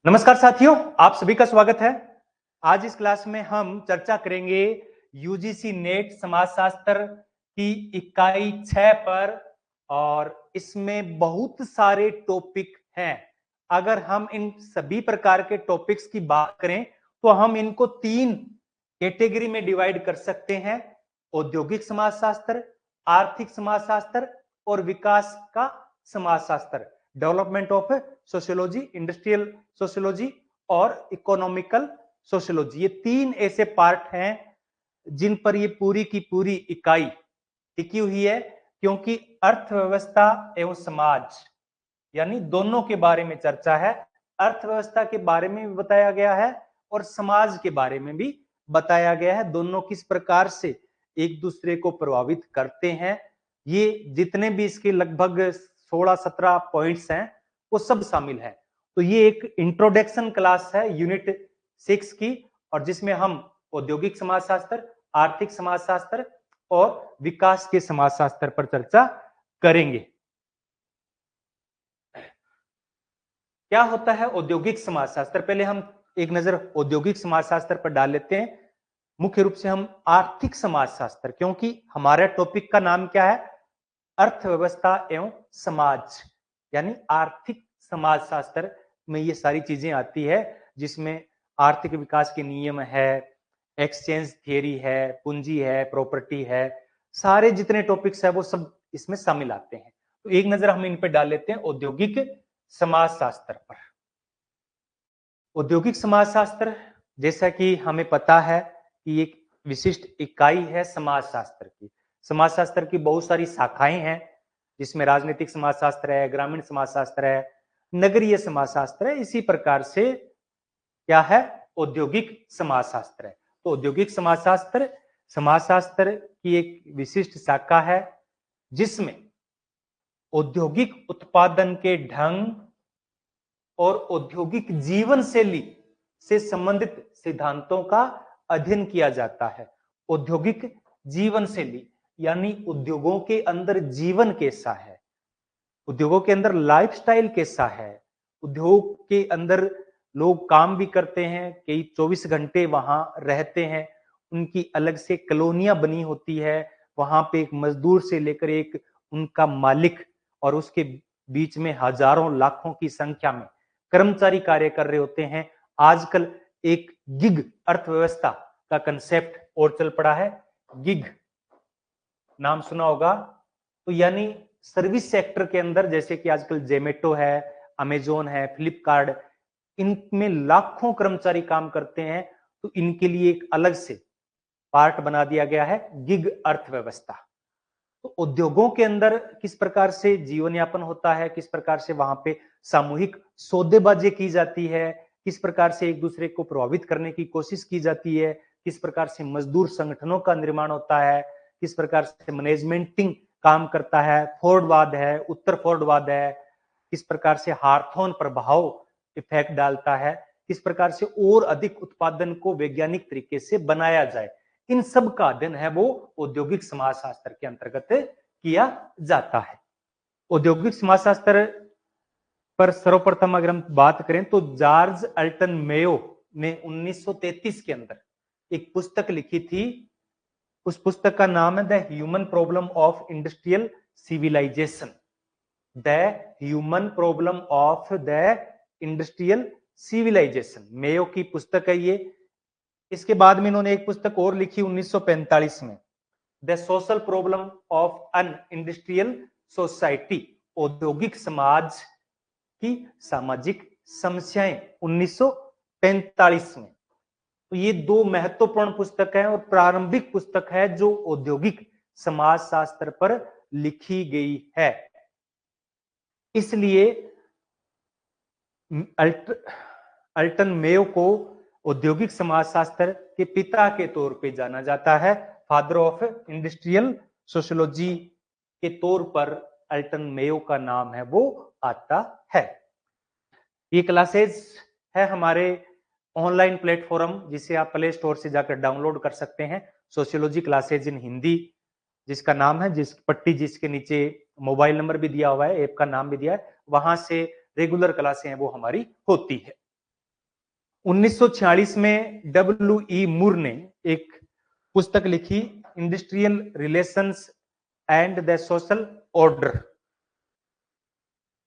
नमस्कार साथियों, आप सभी का स्वागत है। आज इस क्लास में हम चर्चा करेंगे यूजीसी नेट समाजशास्त्र की इकाई 6 पर और इसमें बहुत सारे टॉपिक हैं। अगर हम इन सभी प्रकार के टॉपिक्स की बात करें तो हम इनको 3 कैटेगरी में डिवाइड कर सकते हैं। औद्योगिक समाजशास्त्र, आर्थिक समाजशास्त्र और विकास का समाजशास्त्र। Development of sociology, industrial sociology और इकोनॉमिकल सोशियोलॉजी, ये 3 ऐसे पार्ट हैं जिन पर ये पूरी की पूरी इकाई टिकी हुई है, क्योंकि अर्थव्यवस्था एवं समाज यानी दोनों के बारे में चर्चा है। अर्थव्यवस्था के बारे में भी बताया गया है और समाज के बारे में भी बताया गया है। दोनों किस प्रकार से एक दूसरे को प्रभावित करते हैं, ये जितने भी इसके लगभग 16-17 पॉइंट्स हैं वो सब शामिल है। तो ये एक इंट्रोडक्शन क्लास है यूनिट 6 की, और जिसमें हम औद्योगिक समाजशास्त्र, आर्थिक समाजशास्त्र और विकास के समाजशास्त्र पर चर्चा करेंगे। क्या होता है औद्योगिक समाजशास्त्र? पहले हम एक नजर औद्योगिक समाजशास्त्र पर डाल लेते हैं। मुख्य रूप से हम आर्थिक समाजशास्त्र, क्योंकि हमारे टॉपिक का नाम क्या है? अर्थव्यवस्था एवं समाज, यानी आर्थिक समाजशास्त्र में ये सारी चीजें आती है, जिसमें आर्थिक विकास के नियम है, एक्सचेंज थियरी है, पूंजी है, प्रॉपर्टी है, सारे जितने टॉपिक्स है वो सब इसमें शामिल आते हैं। तो एक नजर हम इन पे डाल लेते हैं औद्योगिक समाजशास्त्र पर। औद्योगिक समाजशास्त्र, जैसा कि हमें पता है कि एक विशिष्ट इकाई है समाजशास्त्र की। समाजशास्त्र की बहुत सारी शाखाएं हैं, जिसमें राजनीतिक समाजशास्त्र है, ग्रामीण समाजशास्त्र है, नगरीय समाजशास्त्र है। इसी प्रकार से क्या है? औद्योगिक समाजशास्त्र है। तो औद्योगिक समाजशास्त्र समाजशास्त्र की एक विशिष्ट शाखा है, जिसमें औद्योगिक उत्पादन के ढंग और औद्योगिक जीवन शैली से संबंधित सिद्धांतों का अध्ययन किया जाता है। औद्योगिक जीवन शैली यानी उद्योगों के अंदर जीवन कैसा है, उद्योगों के अंदर लाइफस्टाइल कैसा है, उद्योग के अंदर लोग काम भी करते हैं, कई 24 घंटे वहां रहते हैं, उनकी अलग से कॉलोनियां बनी होती है, वहां पे एक मजदूर से लेकर एक उनका मालिक और उसके बीच में हजारों लाखों की संख्या में कर्मचारी कार्य कर रहे होते हैं। आजकल एक गिग अर्थव्यवस्था का कंसेप्ट और चल पड़ा है। गिग नाम सुना होगा। तो यानी सर्विस सेक्टर के अंदर, जैसे कि आजकल जोमेटो है, अमेजोन है, फ्लिपकार्ट, इनमें लाखों कर्मचारी काम करते हैं। तो इनके लिए एक अलग से पार्ट बना दिया गया है, गिग अर्थव्यवस्था। तो उद्योगों के अंदर किस प्रकार से जीवन यापन होता है, किस प्रकार से वहां पे सामूहिक सौदेबाजी की जाती है, किस प्रकार से एक दूसरे को प्रभावित करने की कोशिश की जाती है, किस प्रकार से मजदूर संगठनों का निर्माण होता है, किस प्रकार से मैनेजमेंटिंग काम करता है, फोर्डवाद है, उत्तर फोर्डवाद है, किस प्रकार से हार्थोन प्रभाव इफेक्ट डालता है, किस प्रकार से और अधिक उत्पादन को वैज्ञानिक तरीके से बनाया जाए, इन सब का अध्ययन है वो औद्योगिक समाजशास्त्र के अंतर्गत किया जाता है। औद्योगिक समाजशास्त्र पर सर्वप्रथम अगर हम बात करें तो जॉर्ज अल्टन मेयो ने 1933 के अंदर एक पुस्तक लिखी थी। उस पुस्तक का नाम है the human problem of industrial civilisation. The human problem of the industrial civilisation, Mayo की पुस्तक है ये। इसके बाद में इन्होंने एक पुस्तक और लिखी 1945 में, the social problem of an industrial society, औद्योगिक समाज की सामाजिक समस्याएं, 1945 में। तो ये दो महत्वपूर्ण पुस्तक हैं और प्रारंभिक पुस्तक है जो औद्योगिक समाजशास्त्र पर लिखी गई है। इसलिए अल्टन मेयो को औद्योगिक समाजशास्त्र के पिता के तौर पे जाना जाता है। फादर ऑफ इंडस्ट्रियल सोशियोलॉजी के तौर पर अल्टन मेयो का नाम है वो आता है। ये क्लासेस है हमारे ऑनलाइन प्लेटफॉर्म, जिसे आप प्ले स्टोर से जाकर डाउनलोड कर सकते हैं। सोशियोलॉजी क्लासेज इन हिंदी जिसका नाम है, जिस पट्टी जिसके नीचे मोबाइल नंबर भी दिया हुआ है, ऐप का नाम भी दिया है, वहां से रेगुलर क्लासें हैं वो हमारी होती है। 1946 में W.E. मूर ने एक पुस्तक लिखी, industrial relations and the social order.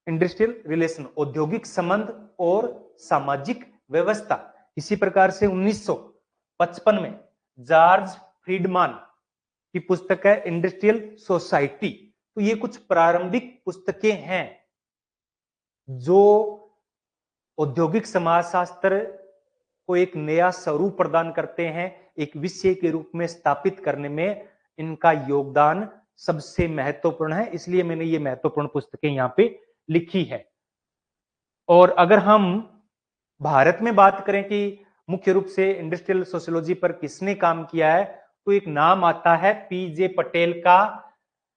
Industrial relation, औद्योगिक संबंध और सामाजिक व्यवस्था। इसी प्रकार से 1955 में जॉर्ज फ्रीडमान की पुस्तक है इंडस्ट्रियल सोसाइटी। तो ये कुछ प्रारंभिक पुस्तकें हैं जो औद्योगिक समाजशास्त्र को एक नया स्वरूप प्रदान करते हैं, एक विषय के रूप में स्थापित करने में इनका योगदान सबसे महत्वपूर्ण है, इसलिए मैंने ये महत्वपूर्ण पुस्तकें यहाँ पे लिखी है। और अगर हम भारत में बात करें कि मुख्य रूप से इंडस्ट्रियल सोशियोलॉजी पर किसने काम किया है, तो एक नाम आता है पीजे पटेल का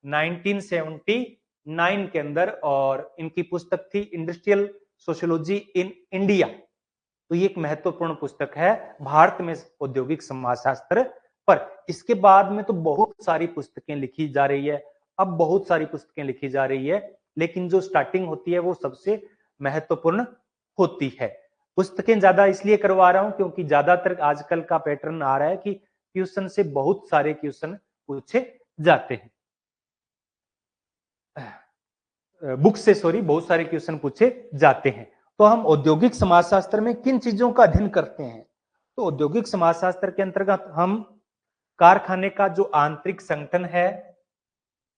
1979 के अंदर, और इनकी पुस्तक थी इंडस्ट्रियल सोशियोलॉजी इन इंडिया। तो ये एक महत्वपूर्ण पुस्तक है भारत में औद्योगिक समाजशास्त्र पर। इसके बाद में तो बहुत सारी पुस्तकें लिखी जा रही है, अब बहुत सारी पुस्तकें लिखी जा रही है, लेकिन जो स्टार्टिंग होती है वो सबसे महत्वपूर्ण होती है। पुस्तकें ज्यादा इसलिए करवा रहा हूं क्योंकि ज्यादातर आजकल का पैटर्न आ रहा है कि क्वेश्चन से बहुत सारे क्वेश्चन पूछे जाते हैं, बुक से बहुत सारे क्वेश्चन पूछे जाते हैं। तो हम औद्योगिक समाजशास्त्र में किन चीजों का अध्ययन करते हैं? तो औद्योगिक समाजशास्त्र के अंतर्गत हम कारखाने का जो आंतरिक संगठन है,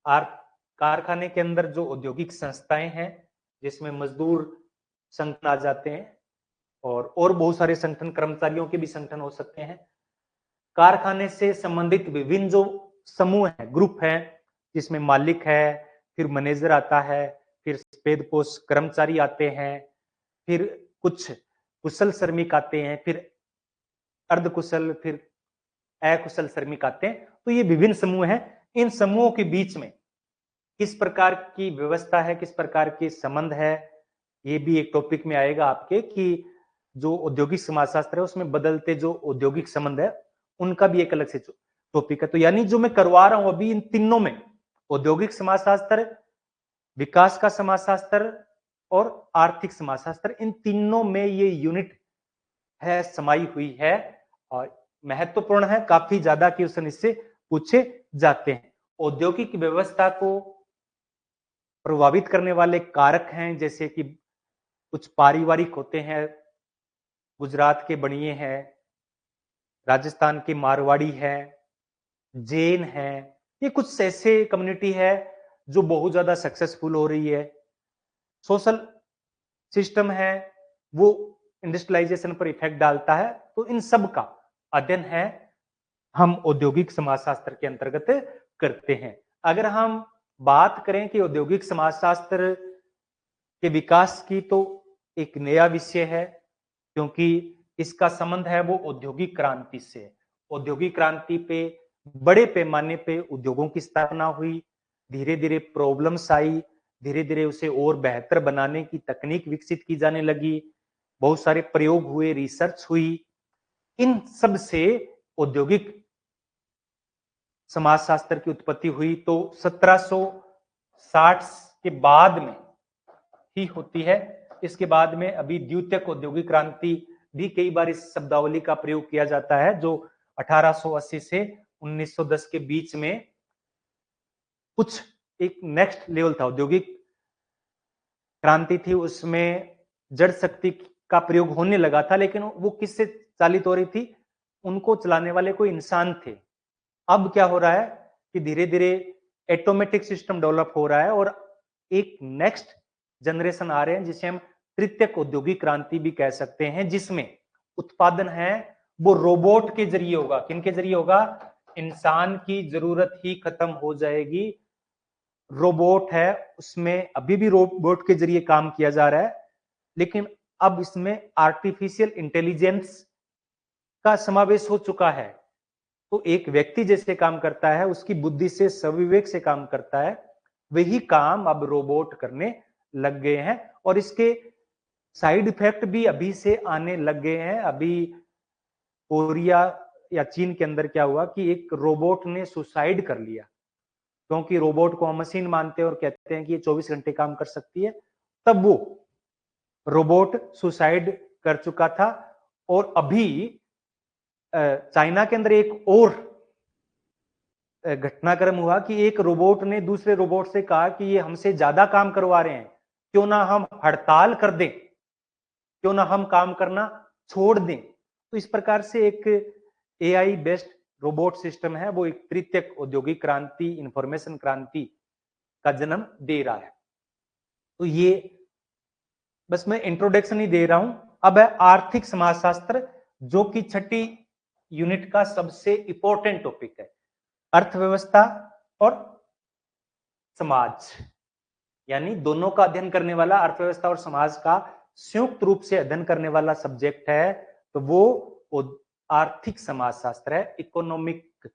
कारखाने के अंदर जो औद्योगिक संस्थाएं हैं जिसमें मजदूर संगठन आ जाते हैं और बहुत सारे संगठन, कर्मचारियों के भी संगठन हो सकते हैं। कारखाने से संबंधित विभिन्न जो समूह है, ग्रुप है, जिसमें मालिक है, फिर मैनेजर आता है, फिर सफेद पोश कर्मचारी आते हैं, फिर कुछ कुशल श्रमिक आते हैं, फिर अर्धकुशल, फिर अकुशल श्रमिक आते हैं। तो ये विभिन्न समूह हैं। इन समूहों के बीच में किस प्रकार की व्यवस्था है, किस प्रकार के संबंध है, ये भी एक टॉपिक में आएगा आपके कि जो औद्योगिक समाजशास्त्र है उसमें बदलते जो औद्योगिक संबंध है उनका भी एक अलग से टॉपिक है। तो यानी जो मैं करवा रहा हूं अभी इन तीनों में, औद्योगिक समाजशास्त्र, विकास का समाजशास्त्र और आर्थिक समाजशास्त्र, इन तीनों में ये यूनिट है, समाई हुई है और महत्वपूर्ण है। काफी ज्यादा क्वेश्चन इससे पूछे जाते हैं। औद्योगिक व्यवस्था को प्रभावित करने वाले कारक हैं, जैसे कि कुछ पारिवारिक होते हैं, गुजरात के बनिए हैं, राजस्थान के मारवाड़ी है, जैन है, ये कुछ ऐसे कम्युनिटी है जो बहुत ज्यादा सक्सेसफुल हो रही है। सोशल सिस्टम है वो इंडस्ट्रियलाइजेशन पर इफेक्ट डालता है। तो इन सब का अध्ययन है हम औद्योगिक समाजशास्त्र के अंतर्गत करते हैं। अगर हम बात करें कि औद्योगिक समाजशास्त्र के विकास की, तो एक नया विषय है क्योंकि इसका संबंध है वो औद्योगिक क्रांति से। औद्योगिक क्रांति पे बड़े पैमाने पे उद्योगों की स्थापना हुई, धीरे धीरे प्रॉब्लम्स आई, धीरे धीरे उसे और बेहतर बनाने की तकनीक विकसित की जाने लगी, बहुत सारे प्रयोग हुए, रिसर्च हुई। इन सब से औद्योगिक समाजशास्त्र की उत्पत्ति हुई। तो 1760 के बाद में ही होती है। इसके बाद में अभी द्वितीयक औद्योगिक क्रांति भी कई बार इस शब्दावली का प्रयोग किया जाता है, जो 1880 से 1910 के बीच में कुछ एक नेक्स्ट लेवल था। औद्योगिक क्रांति थी, उसमें जड़ शक्ति का प्रयोग होने लगा था, लेकिन वो किससे चालित हो रही थी? उनको चलाने वाले कोई इंसान थे। अब क्या हो रहा है कि धीरे धीरे ऑटोमेटिक सिस्टम डेवलप हो रहा है और एक नेक्स्ट जनरेशन आ रहे हैं जिसे हम तृतीयक औद्योगिक क्रांति भी कह सकते हैं, जिसमें उत्पादन है वो रोबोट के जरिए होगा। किनके जरिए होगा? इंसान की जरूरत ही खत्म हो जाएगी। रोबोट है, उसमें अभी भी रोबोट के जरिए काम किया जा रहा है, लेकिन अब इसमें आर्टिफिशियल इंटेलिजेंस का समावेश हो चुका है। तो एक व्यक्ति जैसे काम करता है, उसकी बुद्धि से, स्वविवेक से काम करता है, वही काम अब रोबोट करने लग गए हैं। और इसके साइड इफेक्ट भी अभी से आने लग गए हैं। अभी कोरिया या चीन के अंदर क्या हुआ कि एक रोबोट ने सुसाइड कर लिया, क्योंकि रोबोट को हम मशीन मानते हैं और कहते हैं कि ये 24 घंटे काम कर सकती है। तब वो रोबोट सुसाइड कर चुका था और अभी चाइना के अंदर एक और घटनाक्रम हुआ कि एक रोबोट ने दूसरे रोबोट से कहा कि ये हमसे ज्यादा काम करवा रहे हैं, क्यों ना हम हड़ताल कर दें, क्यों ना हम काम करना छोड़ दें। तो इस प्रकार से एक एआई बेस्ड रोबोट सिस्टम है, वो एक तृतीयक औद्योगिक क्रांति, इंफॉर्मेशन क्रांति का जन्म दे रहा है। तो ये बस मैं इंट्रोडक्शन ही दे रहा हूं। अब है आर्थिक समाजशास्त्र, जो कि छठी यूनिट का सबसे इंपॉर्टेंट टॉपिक है। अर्थव्यवस्था और समाज, यानी दोनों का अध्ययन करने वाला, अर्थव्यवस्था और समाज का संयुक्त रूप से अध्ययन करने वाला सब्जेक्ट है, तो वो आर्थिक समाजशास्त्र है, इकोनॉमिक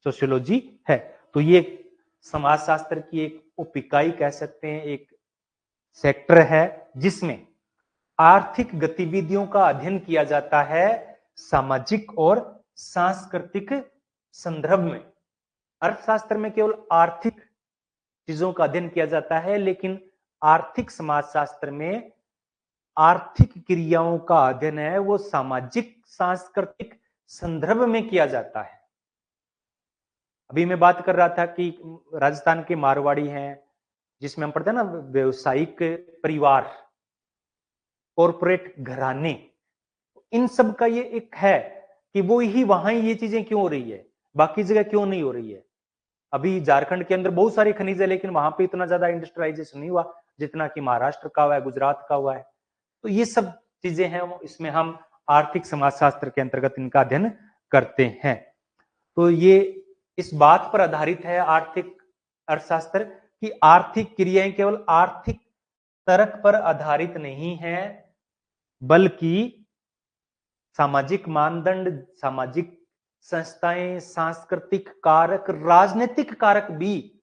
सोशियोलॉजी है। तो ये समाजशास्त्र की एक उप इकाई कह सकते हैं, एक सेक्टर है जिसमें आर्थिक गतिविधियों का अध्ययन किया जाता है सामाजिक और सांस्कृतिक संदर्भ में। अर्थशास्त्र में केवल आर्थिक चीजों का अध्ययन किया जाता है, लेकिन आर्थिक समाजशास्त्र में आर्थिक क्रियाओं का अध्ययन है वो सामाजिक सांस्कृतिक संदर्भ में किया जाता है। अभी मैं बात कर रहा था कि राजस्थान के मारवाड़ी हैं, जिसमें हम पढ़ते हैं ना व्यवसायिक परिवार, कॉरपोरेट घराने, इन सब का ये एक है कि वो ही वहां ही ये चीजें क्यों हो रही है, बाकी जगह क्यों नहीं हो रही है। अभी झारखंड के अंदर बहुत सारे खनिज है, लेकिन वहां पे इतना ज्यादा इंडस्ट्रियलाइजेशन नहीं हुआ जितना कि महाराष्ट्र का हुआ है, गुजरात का हुआ है। तो ये सब चीजें हैं, इसमें हम आर्थिक समाजशास्त्र के अंतर्गत इनका अध्ययन करते हैं। तो ये इस बात पर आधारित है आर्थिक अर्थशास्त्र कि आर्थिक क्रियाएं केवल आर्थिक तर्क पर आधारित नहीं है, बल्कि सामाजिक मानदंड, सामाजिक संस्थाएं, सांस्कृतिक कारक, राजनीतिक कारक भी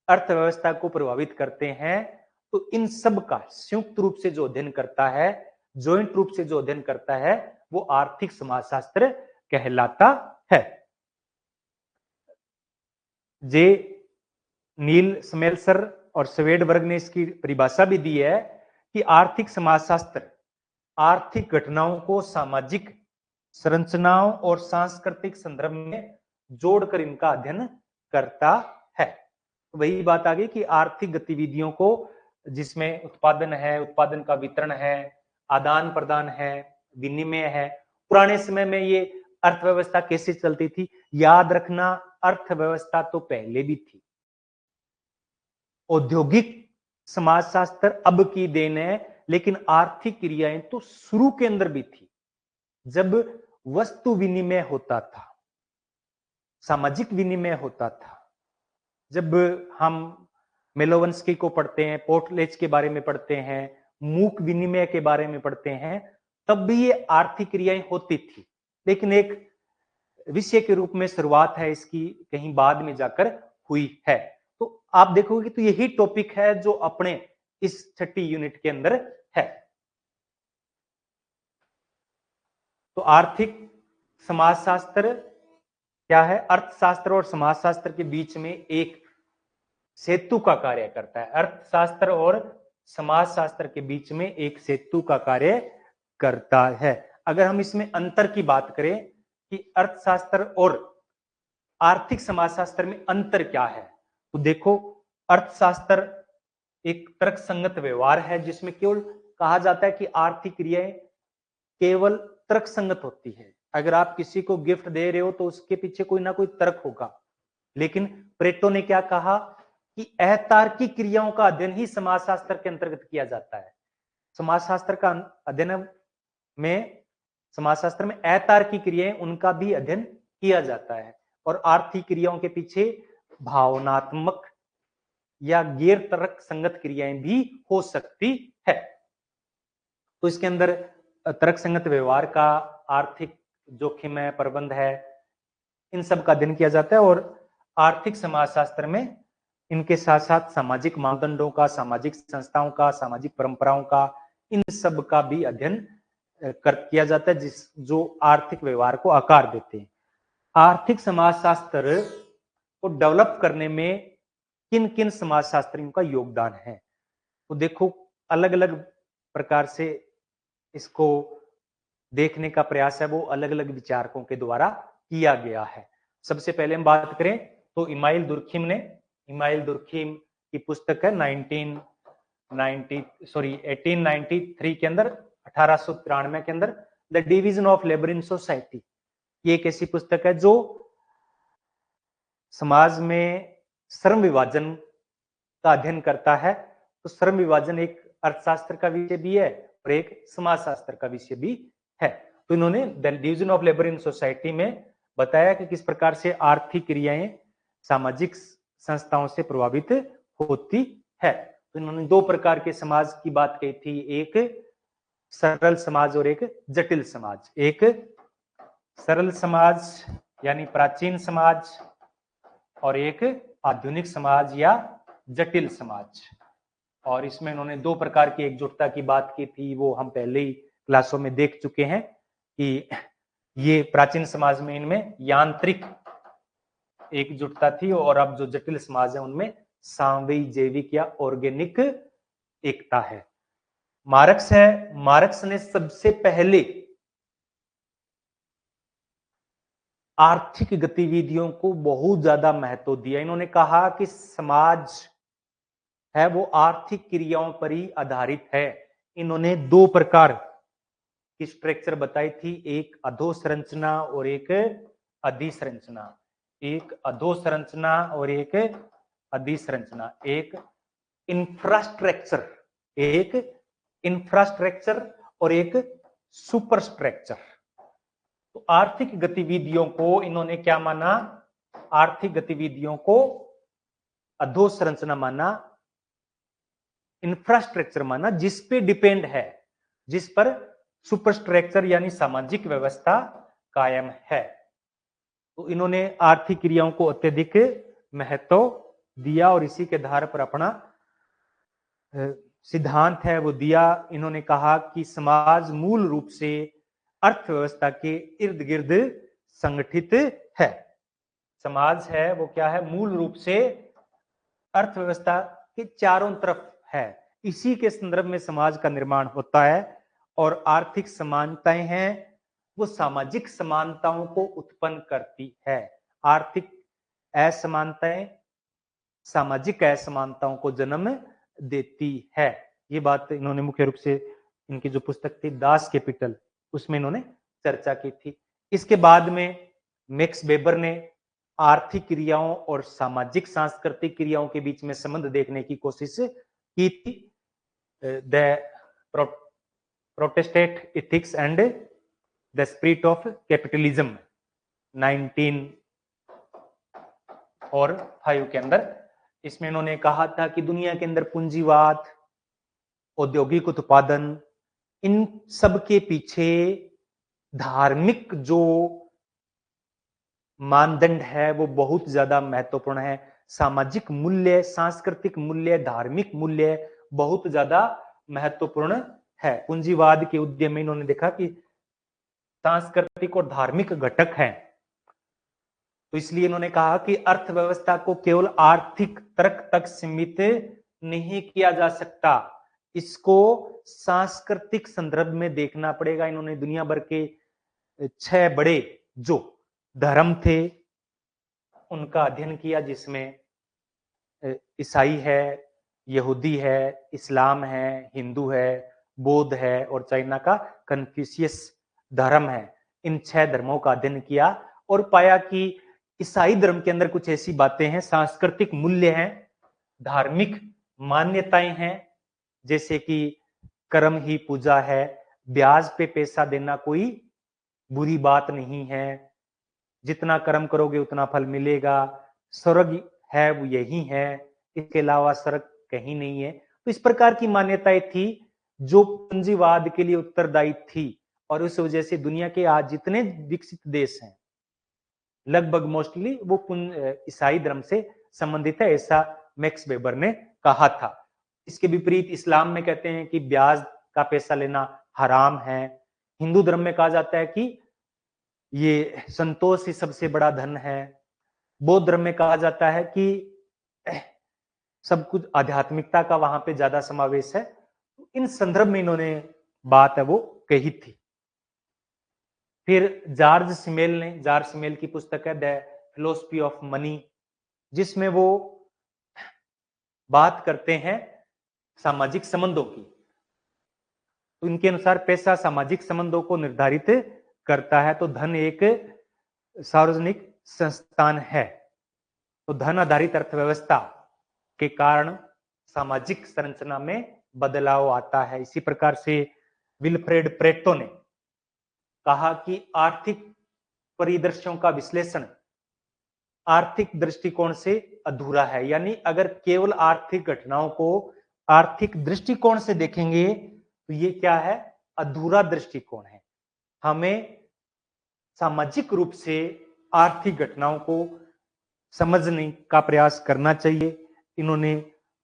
अर्थव्यवस्था को प्रभावित करते हैं। तो इन सब का संयुक्त रूप से जो अध्ययन करता है, ज्वाइंट रूप से जो अध्ययन करता है, वो आर्थिक समाजशास्त्र कहलाता है। जे नील स्मेल्सर और स्वेडबर्ग ने इसकी परिभाषा भी दी है कि आर्थिक समाजशास्त्र आर्थिक घटनाओं को सामाजिक संरचनाओं और सांस्कृतिक संदर्भ में जोड़कर इनका अध्ययन करता है। तो वही बात आ गई कि आर्थिक गतिविधियों को, जिसमें उत्पादन है, उत्पादन का वितरण है, आदान प्रदान है, विनिमय है। पुराने समय में ये अर्थव्यवस्था कैसे चलती थी, याद रखना, अर्थव्यवस्था तो पहले भी थी। औद्योगिक समाजशास्त्र अब की देन है, लेकिन आर्थिक क्रियाएं तो शुरू के अंदर भी थी, जब वस्तु विनिमय होता था, सामाजिक विनिमय होता था। जब हम मेलोवंस्की को पढ़ते हैं, पोर्टलेज के बारे में पढ़ते हैं, मूक विनिमय के बारे में पढ़ते हैं, तब भी ये आर्थिक क्रियाएं होती थी, लेकिन एक विषय के रूप में शुरुआत है इसकी कहीं बाद में जाकर हुई है। तो आप देखोगे तो यही टॉपिक है जो अपने इस छठी यूनिट के अंदर है। तो आर्थिक समाजशास्त्र क्या है? अर्थशास्त्र और समाजशास्त्र के बीच में एक सेतु का कार्य करता है। अर्थशास्त्र और समाजशास्त्र के बीच में एक सेतु का कार्य करता है। अगर हम इसमें अंतर की बात करें कि अर्थशास्त्र और आर्थिक समाजशास्त्र में अंतर क्या है, तो देखो, अर्थशास्त्र एक तर्कसंगत व्यवहार है, जिसमें केवल कहा जाता है कि आर्थिक क्रियाएं केवल तर्कसंगत होती है। अगर आप किसी को गिफ्ट दे रहे हो तो उसके पीछे कोई ना कोई तर्क होगा। लेकिन प्लेटो ने क्या कहा कि अतार्किक क्रियाओं का अध्ययन ही समाजशास्त्र के अंतर्गत किया जाता है। समाजशास्त्र का अध्ययन में, समाजशास्त्र में अतार्किक क्रियाएं, उनका भी अध्ययन किया जाता है, और आर्थिक क्रियाओं के पीछे भावनात्मक या गैर तर्क संगत क्रियाएं भी हो सकती है। तो इसके अंदर तर्क संगत व्यवहार का, आर्थिक जोखिम है, प्रबंध है, इन सब का अध्ययन किया जाता है। और आर्थिक समाजशास्त्र में इनके साथ साथ सामाजिक मानदंडों का, सामाजिक संस्थाओं का, सामाजिक परंपराओं का, इन सब का भी अध्ययन किया जाता है, जो आर्थिक व्यवहार को आकार देते हैं। आर्थिक समाजशास्त्र को डेवलप करने में किन किन समाजशास्त्रियों का योगदान है, तो देखो, अलग अलग प्रकार से इसको देखने का प्रयास है वो अलग अलग विचारकों के द्वारा किया गया है। सबसे पहले हम बात करें तो इमाइल दुर्खिम की पुस्तक है 1893 के अंदर, 1893 के अंदर, the division of labour in society. ये एक ऐसी पुस्तक है जो समाज में श्रम विभाजन का अध्ययन करता है। तो श्रम विभाजन एक अर्थशास्त्र का विषय भी है और एक समाजशास्त्र का विषय भी है। तो इन्होंने the division of labour in society में बताया कि किस प्रकार से आर्थिक क्रियाएं सामाजिक संस्थाओं से प्रभावित होती है। तो इन्होंने दो प्रकार के समाज की बात कही थी, एक सरल समाज और एक जटिल समाज। एक सरल समाज यानी प्राचीन समाज और एक आधुनिक समाज या जटिल समाज। और इसमें इन्होंने दो प्रकार की एकजुटता की बात की थी, वो हम पहले ही क्लासों में देख चुके हैं कि ये प्राचीन समाज में इनमें यांत्रिक एकजुटता थी और अब जो जटिल समाज है उनमें सामयिक, जैविक या ऑर्गेनिक एकता है। मार्क्स ने सबसे पहले आर्थिक गतिविधियों को बहुत ज्यादा महत्व दिया। इन्होंने कहा कि समाज है वो आर्थिक क्रियाओं पर ही आधारित है। इन्होंने दो प्रकार की स्ट्रक्चर बताई थी, एक अधोसंरचना और एक अधिसंरचना। एक अधोसंरचना और एक अधिसंरचना। एक इंफ्रास्ट्रक्चर और एक सुपरस्ट्रक्चर। तो आर्थिक गतिविधियों को इन्होंने क्या माना? आर्थिक गतिविधियों को अधोसंरचना माना, इंफ्रास्ट्रक्चर माना जिस पे डिपेंड है, जिस पर सुपरस्ट्रक्चर यानी सामाजिक व्यवस्था कायम है। तो इन्होंने आर्थिक क्रियाओं को अत्यधिक महत्व दिया और इसी के आधार पर अपना सिद्धांत है वो दिया। इन्होंने कहा कि समाज मूल रूप से अर्थव्यवस्था के इर्द गिर्द संगठित है। समाज है वो क्या है? मूल रूप से अर्थव्यवस्था के चारों तरफ है। इसी के संदर्भ में समाज का निर्माण होता है और आर्थिक समानताएं हैं वो सामाजिक समानताओं को उत्पन्न करती है। आर्थिक असमानताएं सामाजिक असमानताओं को जन्म देती है। ये बात इन्होंने मुख्य रूप से इनकी जो पुस्तक थी दास कैपिटल उसमें इन्होंने चर्चा की थी। इसके बाद में मैक्स वेबर ने आर्थिक क्रियाओं और सामाजिक सांस्कृतिक क्रियाओं के बीच में संबंध देखने की कोशिश की थी। The Protestant ethics and the spirit of capitalism 1905 के अंदर। इसमें इन्होंने कहा था कि दुनिया के अंदर पूंजीवाद, औद्योगिक उत्पादन, इन सब के पीछे धार्मिक जो मानदंड है वो बहुत ज्यादा महत्वपूर्ण है। सामाजिक मूल्य, सांस्कृतिक मूल्य, धार्मिक मूल्य बहुत ज्यादा महत्वपूर्ण है। पूंजीवाद के उद्यम में इन्होंने देखा कि सांस्कृतिक और धार्मिक घटक हैं। तो इसलिए इन्होंने कहा कि अर्थव्यवस्था को केवल आर्थिक तर्क तक सीमित नहीं किया जा सकता, इसको सांस्कृतिक संदर्भ में देखना पड़ेगा। इन्होंने दुनिया भर के 6 बड़े जो धर्म थे उनका अध्ययन किया, जिसमें ईसाई है, यहूदी है, इस्लाम है, हिंदू है, बौद्ध है और चाइना का कन्फ्यूशियस धर्म है। इन 6 धर्मों का अध्ययन किया और पाया कि ईसाई धर्म के अंदर कुछ ऐसी बातें हैं, सांस्कृतिक मूल्य हैं, धार्मिक मान्यताएं हैं, जैसे कि कर्म ही पूजा है, ब्याज पे पैसा देना कोई बुरी बात नहीं है, जितना कर्म करोगे उतना फल मिलेगा, स्वर्ग है वो यही है, इसके अलावा स्वर्ग कहीं नहीं है। तो इस प्रकार की मान्यताएं थी जो पूंजीवाद के लिए उत्तरदायी थी और उस वजह से दुनिया के आज जितने विकसित देश हैं लगभग मोस्टली वो ईसाई धर्म से संबंधित है, ऐसा मैक्स वेबर ने कहा था। इसके विपरीत इस्लाम में कहते हैं कि ब्याज का पैसा लेना हराम है। हिंदू धर्म में कहा जाता है कि ये संतोष ही सबसे बड़ा धन है। बौद्ध धर्म में कहा जाता है कि सब कुछ आध्यात्मिकता का वहां पे ज्यादा समावेश है। इन संदर्भ में इन्होंने बात है वो कही थी। फिर जॉर्ज सिमेल की पुस्तक है द फिलोसफी ऑफ मनी, जिसमें वो बात करते हैं सामाजिक संबंधों की। तो इनके अनुसार पैसा सामाजिक संबंधों को निर्धारित करता है। तो धन एक सार्वजनिक संस्थान है। तो धन आधारित अर्थव्यवस्था के कारण सामाजिक संरचना में बदलाव आता है। इसी प्रकार से विल्फ्रेड प्रेटो ने कहा कि आर्थिक परिदृश्यों का विश्लेषण आर्थिक दृष्टिकोण से अधूरा है। यानी अगर केवल आर्थिक घटनाओं को आर्थिक दृष्टिकोण से देखेंगे तो ये क्या है, अधूरा दृष्टिकोण है। हमें सामाजिक रूप से आर्थिक घटनाओं को समझने का प्रयास करना चाहिए। इन्होंने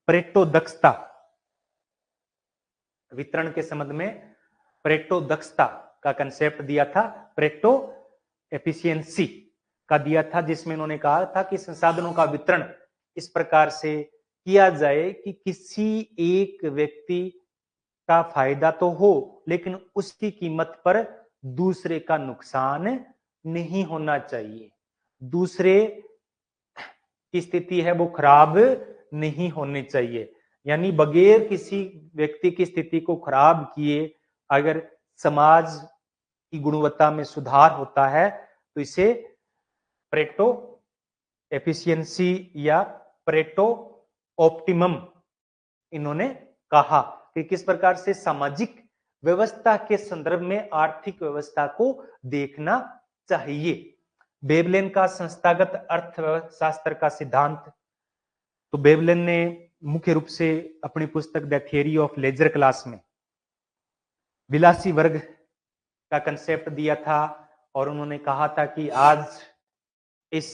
परेटो दक्षता वितरण के संबंध में परेटो दक्षता का कंसेप्ट दिया था, परेटो एफिशिएंसी का दिया था, जिसमें इन्होंने कहा था कि संसाधनों का वितरण इस प्रकार से किया जाए कि किसी एक व्यक्ति का फायदा तो हो लेकिन उसकी कीमत पर दूसरे का नुकसान नहीं होना चाहिए, दूसरे की स्थिति है वो खराब नहीं होनी चाहिए। यानी बगैर किसी व्यक्ति की स्थिति को खराब किए अगर समाज की गुणवत्ता में सुधार होता है तो इसे परेटो एफिशिएंसी या परेटो ऑप्टिमम इन्होंने कहा कि किस प्रकार से सामाजिक व्यवस्था के संदर्भ में आर्थिक व्यवस्था को देखना चाहिए। वेवलेन का संस्थागत अर्थशास्त्र का सिद्धांत, तो वेवलेन ने मुख्य रूप से अपनी पुस्तक the theory of leisure class में विलासी वर्ग का कंसेप्ट दिया था और उन्होंने कहा था कि आज इस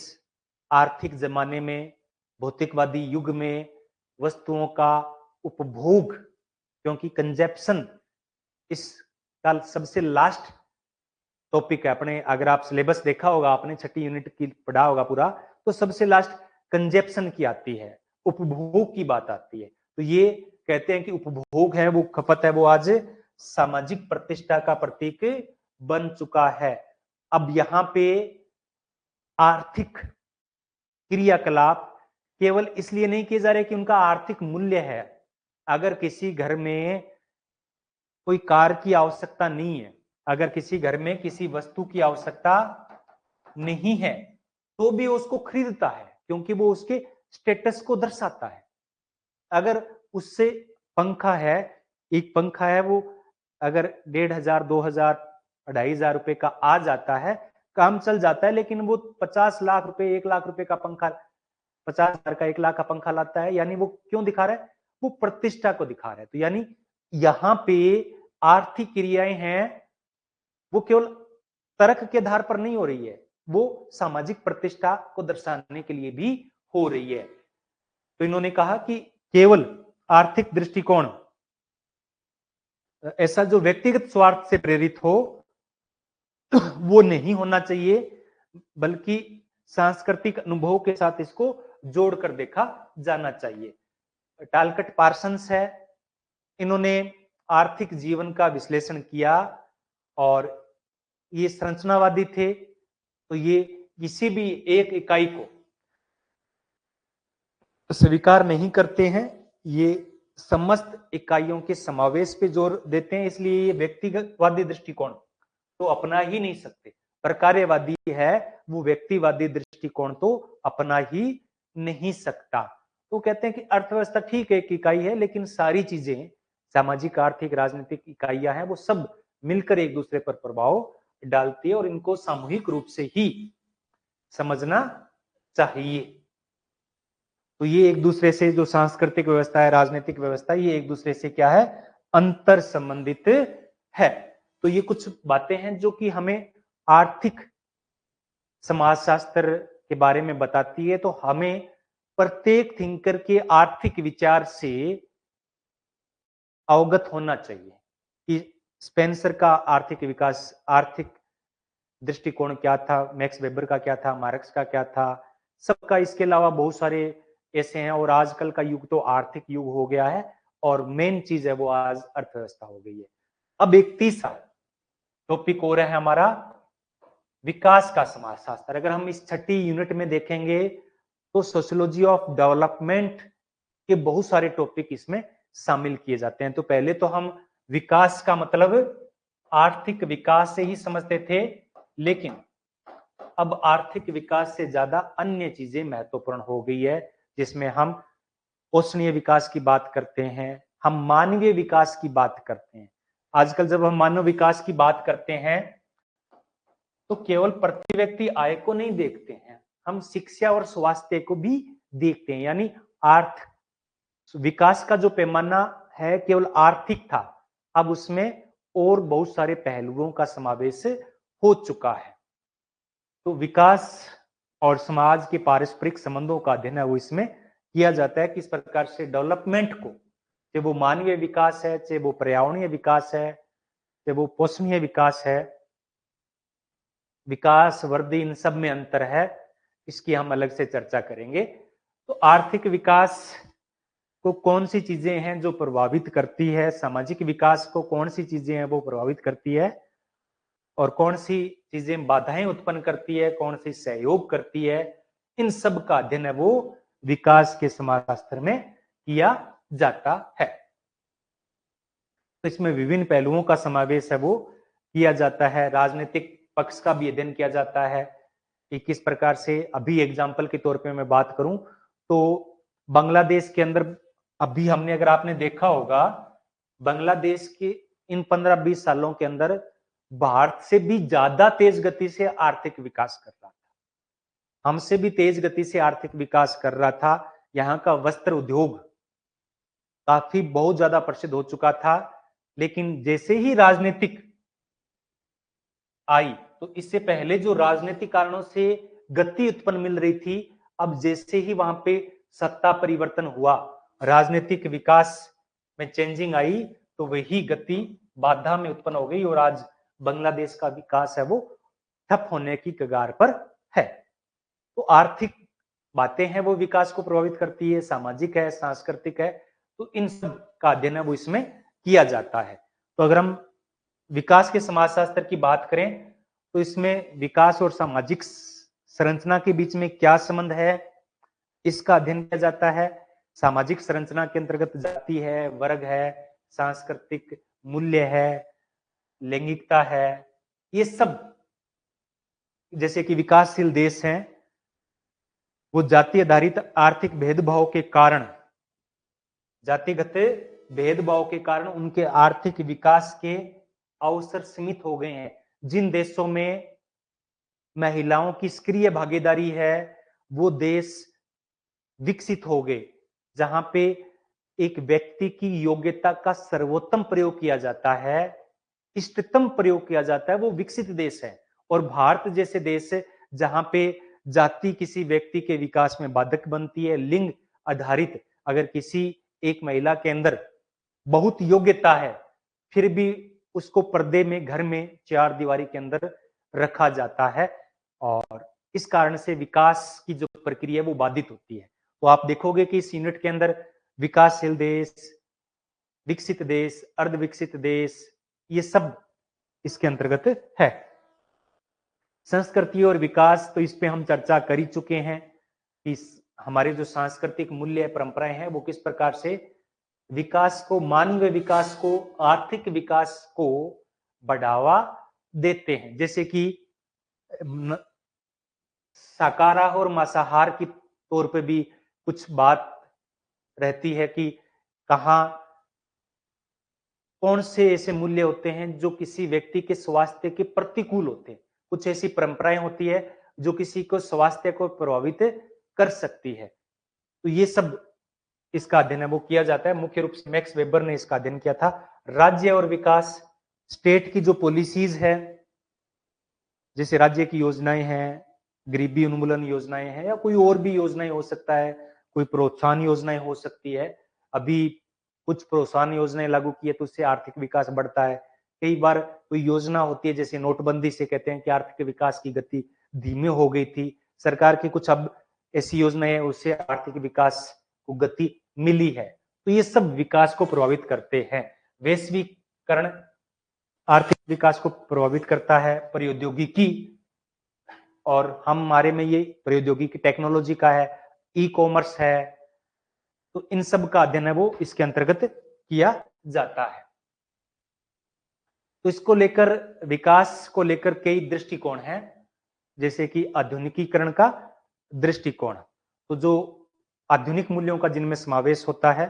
आर्थिक जमाने में, भौतिकवादी युग में वस्तुओं का उपभोग, क्योंकि कंजप्शन इसका सबसे लास्ट टॉपिक है अपने, अगर आप सिलेबस देखा होगा आपने, छठी यूनिट की पढ़ा होगा पूरा, तो सबसे लास्ट कंजप्शन की आती है, उपभोग की बात आती है। तो ये कहते हैं कि उपभोग है वो, खपत है वो आज सामाजिक प्रतिष्ठा का प्रतीक बन चुका है। अब यहाँ पे आर्थिक क्रियाकलाप केवल इसलिए नहीं किए जा रहे कि उनका आर्थिक मूल्य है। अगर किसी घर में कोई कार की आवश्यकता नहीं है, अगर किसी घर में किसी वस्तु की आवश्यकता नहीं है तो भी उसको खरीदता है क्योंकि वो उसके स्टेटस को दर्शाता है। अगर उससे पंखा है, एक पंखा है वो अगर 1,500, 2,000, 2,500 रुपए का आ जाता है, काम चल जाता है, लेकिन वो 50 लाख रुपए, 1 लाख रुपए का पंखा, 50,000 का 1 लाख का पंखा लाता है, यानी वो क्यों दिखा रहा है, वो प्रतिष्ठा को दिखा रहा है। तो यानी यहां पे आर्थिक क्रियाएं हैं वो केवल तर्क के आधार पर नहीं हो रही है, वो सामाजिक प्रतिष्ठा को दर्शाने के लिए भी हो रही है। तो इन्होंने कहा कि केवल आर्थिक दृष्टिकोण ऐसा जो व्यक्तिगत स्वार्थ से प्रेरित हो वो नहीं होना चाहिए, बल्कि सांस्कृतिक अनुभवों के साथ इसको जोड़कर देखा जाना चाहिए। टालकट पार्सन्स है, इन्होंने आर्थिक जीवन का विश्लेषण किया और ये संरचनावादी थे। तो ये किसी भी एक इकाई को स्वीकार नहीं करते हैं, ये समस्त इकाइयों के समावेश पे जोर देते हैं, इसलिए ये व्यक्तिगतवादी दृष्टिकोण तो अपना ही नहीं सकते। प्रकार्यवादी है वो व्यक्तिवादी दृष्टिकोण तो अपना ही नहीं सकता। तो कहते हैं कि अर्थव्यवस्था ठीक है, एक इकाई है, लेकिन सारी चीजें सामाजिक, आर्थिक, राजनीतिक इकाइयां हैं, वो सब मिलकर एक दूसरे पर प्रभाव डालती है और इनको सामूहिक रूप से ही समझना चाहिए। तो ये एक दूसरे से, जो सांस्कृतिक व्यवस्था है, राजनीतिक व्यवस्था, ये एक दूसरे से क्या है, अंतर संबंधित है। तो ये कुछ बातें हैं जो कि हमें आर्थिक समाजशास्त्र के बारे में बताती है। तो हमें प्रत्येक थिंकर के आर्थिक विचार से अवगत होना चाहिए कि स्पेंसर का आर्थिक विकास, आर्थिक दृष्टिकोण क्या था, मैक्स वेबर का क्या था, मार्क्स का क्या था, सबका। इसके अलावा बहुत सारे ऐसे हैं और आजकल का युग तो आर्थिक युग हो गया है और मेन चीज है वो आज अर्थव्यवस्था हो गई है। अब एक तीसरा टॉपिक और है हमारा विकास का समाजशास्त्र। अगर हम इस छठी यूनिट में देखेंगे तो सोशियोलॉजी ऑफ डेवलपमेंट के बहुत सारे टॉपिक इसमें शामिल किए जाते हैं। तो पहले तो हम विकास का मतलब आर्थिक विकास से ही समझते थे, लेकिन अब आर्थिक विकास से ज्यादा अन्य चीजें महत्वपूर्ण हो गई है, जिसमें हम पोषणीय विकास की बात करते हैं, हम मानवीय विकास की बात करते हैं। आजकल जब हम मानव विकास की बात करते हैं तो केवल प्रति व्यक्ति आय को नहीं देखते हैं, हम शिक्षा और स्वास्थ्य को भी देखते हैं। यानी आर्थ विकास का जो पैमाना है केवल आर्थिक था, अब उसमें और बहुत सारे पहलुओं का समावेश हो चुका है। तो विकास और समाज के पारस्परिक संबंधों का अध्ययन है वो इसमें किया जाता है, किस प्रकार से डेवलपमेंट को, चाहे वो मानवीय विकास है, चाहे वो पर्यावरणीय विकास है, चाहे वो पोषणीय विकास है, विकास वृद्धि, इन सब में अंतर है, इसकी हम अलग से चर्चा करेंगे। तो आर्थिक विकास को कौन सी चीजें हैं जो प्रभावित करती है, सामाजिक विकास को कौन सी चीजें हैं वो प्रभावित करती है, और कौन सी चीजें बाधाएं उत्पन्न करती है, कौन सी सहयोग करती है, इन सब का अध्ययन है वो विकास के समाजशास्त्र में किया जाता है। तो इसमें विभिन्न पहलुओं का समावेश है वो किया जाता है। राजनीतिक पक्ष का भी अध्ययन किया जाता है कि किस प्रकार से, अभी एग्जाम्पल के तौर पे मैं बात करूं तो बांग्लादेश के अंदर अभी हमने, अगर आपने देखा होगा, बांग्लादेश के इन 15-20 सालों के अंदर भारत से भी ज्यादा तेज गति से आर्थिक विकास कर रहा था, हमसे भी तेज गति से आर्थिक विकास कर रहा था। यहाँ का वस्त्र उद्योग काफी बहुत ज्यादा प्रसिद्ध हो चुका था, लेकिन जैसे ही राजनीतिक आई, तो इससे पहले जो राजनीतिक कारणों से गति उत्पन्न मिल रही थी, अब जैसे ही वहां पे सत्ता परिवर्तन हुआ, राजनीतिक विकास में चेंजिंग आई, तो वही गति बाधा में उत्पन्न हो गई और आज बांग्लादेश का विकास है वो ठप होने की कगार पर है। तो आर्थिक बातें हैं वो विकास को प्रभावित करती है, सामाजिक है, सांस्कृतिक है, तो इन सब का अध्ययन है वो इसमें किया जाता है। तो अगर हम विकास के समाजशास्त्र की बात करें तो इसमें विकास और सामाजिक संरचना के बीच में क्या संबंध है, इसका अध्ययन किया जाता है। सामाजिक संरचना के अंतर्गत जाति है, वर्ग है, सांस्कृतिक मूल्य है, लैंगिकता है, ये सब, जैसे कि विकासशील देश हैं वो जाति आधारित आर्थिक भेदभाव के कारण, जातिगत भेदभाव के कारण उनके आर्थिक विकास के अवसर सीमित हो गए हैं। जिन देशों में महिलाओं की सक्रिय भागीदारी है वो देश विकसित हो गए, जहां पे एक व्यक्ति की योग्यता का सर्वोत्तम प्रयोग किया जाता है, इष्टतम प्रयोग किया जाता है, वो विकसित देश है। और भारत जैसे देश जहां पे जाति किसी व्यक्ति के विकास में बाधक बनती है, लिंग आधारित, अगर किसी एक महिला के अंदर बहुत योग्यता है फिर भी उसको पर्दे में, घर में, चार दीवारी के अंदर रखा जाता है, और इस कारण से विकास की जो प्रक्रिया है वो बाधित होती है। तो आप देखोगे कि इस यूनिट के अंदर विकासशील देश, विकसित देश, अर्ध विकसित देश, ये सब इसके अंतर्गत है। संस्कृति और विकास, तो इस पे हम चर्चा कर ही चुके हैं कि हमारे जो सांस्कृतिक मूल्य परंपराएं हैं वो किस प्रकार से विकास को, मानवीय विकास को, आर्थिक विकास को बढ़ावा देते हैं। जैसे कि शाकाहार और मांसाहार की तौर पे भी कुछ बात रहती है कि कहाँ कौन से ऐसे मूल्य होते हैं जो किसी व्यक्ति के स्वास्थ्य के प्रतिकूल होते हैं, कुछ ऐसी परंपराएं होती है जो किसी को स्वास्थ्य को प्रभावित कर सकती है। तो ये सब इसका अध्ययन है वो किया जाता है। मुख्य रूप से मैक्स वेबर ने इसका अध्ययन किया था। राज्य और विकास, स्टेट की जो पॉलिसीज है, जैसे राज्य की योजनाएं हैं, गरीबी उन्मूलन योजनाएं हैं, या कोई और भी योजनाएं हो सकता है, कोई प्रोत्साहन योजनाएं हो सकती है। अभी कुछ प्रोत्साहन योजनाएं लागू की है तो उससे आर्थिक विकास बढ़ता है। कई बार कोई योजना होती है, जैसे नोटबंदी से कहते हैं कि आर्थिक विकास की गति धीमी हो गई थी, सरकार की कुछ अब ऐसी योजनाएं हैं उससे आर्थिक विकास को गति मिली है। तो ये सब विकास को प्रभावित करते हैं। वैश्वीकरण आर्थिक विकास को प्रभावित करता है। प्रौद्योगिकी और हमारे में ये प्रौद्योगिकी टेक्नोलॉजी का है, ई कॉमर्स है, तो इन सब का अध्ययन है वो इसके अंतर्गत किया जाता है। तो इसको लेकर, विकास को लेकर कई दृष्टिकोण हैं, जैसे कि आधुनिकीकरण का दृष्टिकोण। तो जो आधुनिक मूल्यों का जिनमें समावेश होता है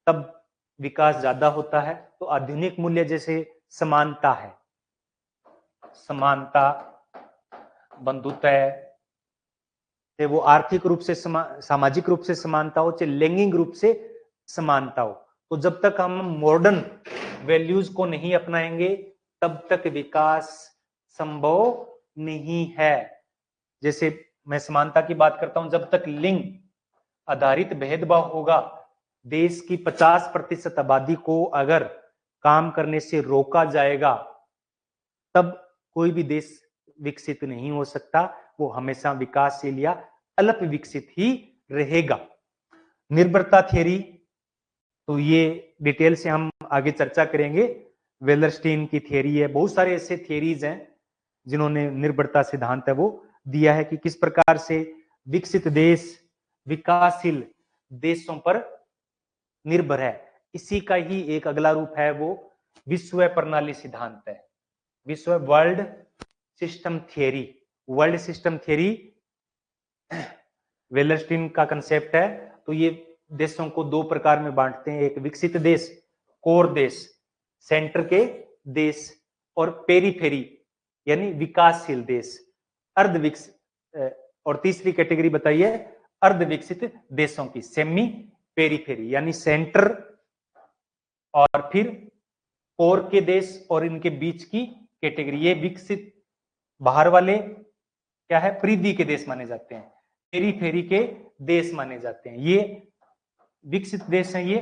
तब विकास ज्यादा होता है। तो आधुनिक मूल्य जैसे समानता है, समानता, बंधुत्व है, चाहे वो आर्थिक रूप से सामाजिक रूप से समानता हो, चाहे लैंगिक रूप से समानता हो। तो जब तक हम मॉडर्न वैल्यूज को नहीं अपनाएंगे तब तक विकास संभव नहीं है। जैसे मैं समानता की बात करता हूं, जब तक लिंग आधारित भेदभाव होगा, देश की 50% आबादी को अगर काम करने से रोका जाएगा तब कोई भी देश विकसित नहीं हो सकता, वो हमेशा विकासशील या अल्प विकसित ही रहेगा। निर्भरता थ्योरी, तो ये डिटेल से हम आगे चर्चा करेंगे। वेलरस्टीन की थ्योरी है, बहुत सारे ऐसे थ्योरीज हैं जिन्होंने निर्भरता सिद्धांत है वो दिया है कि किस प्रकार से विकसित देश विकासशील देशों पर निर्भर है। इसी का ही एक अगला रूप है वो विश्व प्रणाली सिद्धांत है, विश्व world system theory. World system theory Wallerstein का कंसेप्ट है। तो ये देशों को दो प्रकार में बांटते हैं, एक विकसित देश, कोर देश, सेंटर के देश, और पेरीफेरी यानी विकासशील देश, अर्ध विकसित, और तीसरी कैटेगरी बताइए अर्ध विकसित देशों की, सेमी पेरीफेरी यानी सेंटर और फिर कोर के देश और इनके बीच की कैटेगरी। ये विकसित बाहर वाले क्या है, परिधि के देश माने जाते हैं, पेरीफेरी के देश माने जाते हैं। ये विकसित देश हैं, ये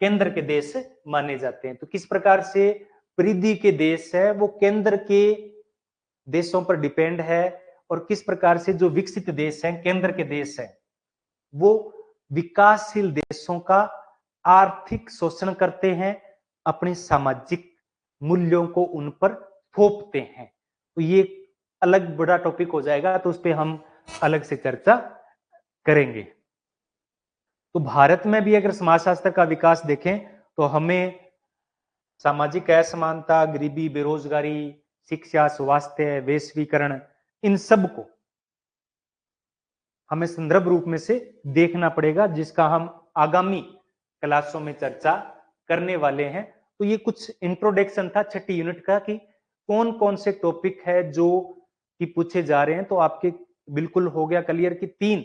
केंद्र के देश माने जाते हैं। तो किस प्रकार से परिधि के देश है वो केंद्र के देशों पर डिपेंड है, और किस प्रकार से जो विकसित देश हैं, केंद्र के देश हैं, वो विकासशील देशों का आर्थिक शोषण करते हैं, अपने सामाजिक मूल्यों को उन पर थोपते हैं। तो ये अलग बड़ा टॉपिक हो जाएगा, तो उस पर हम अलग से चर्चा करेंगे। तो भारत में भी अगर समाजशास्त्र का विकास देखें तो हमें सामाजिक असमानता, गरीबी, बेरोजगारी, शिक्षा, स्वास्थ्य, वैश्वीकरण, इन सब को हमें संदर्भ रूप में से देखना पड़ेगा, जिसका हम आगामी क्लासों में चर्चा करने वाले हैं। तो ये कुछ इंट्रोडक्शन था छठी यूनिट का कि कौन कौन से टॉपिक है जो कि पूछे जा रहे हैं। तो आपके बिल्कुल हो गया क्लियर कि 3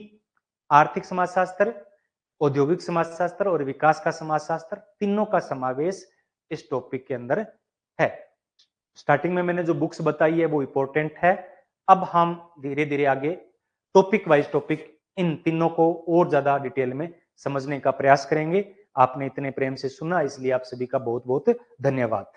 आर्थिक समाजशास्त्र, औद्योगिक समाजशास्त्र और विकास का समाजशास्त्र, तीनों का समावेश इस टॉपिक के अंदर है। स्टार्टिंग में मैंने जो बुक्स बताई है वो इंपॉर्टेंट है। अब हम धीरे धीरे आगे टॉपिक वाइज टॉपिक इन तीनों को और ज्यादा डिटेल में समझने का प्रयास करेंगे। आपने इतने प्रेम से सुना, इसलिए आप सभी का बहुत बहुत धन्यवाद।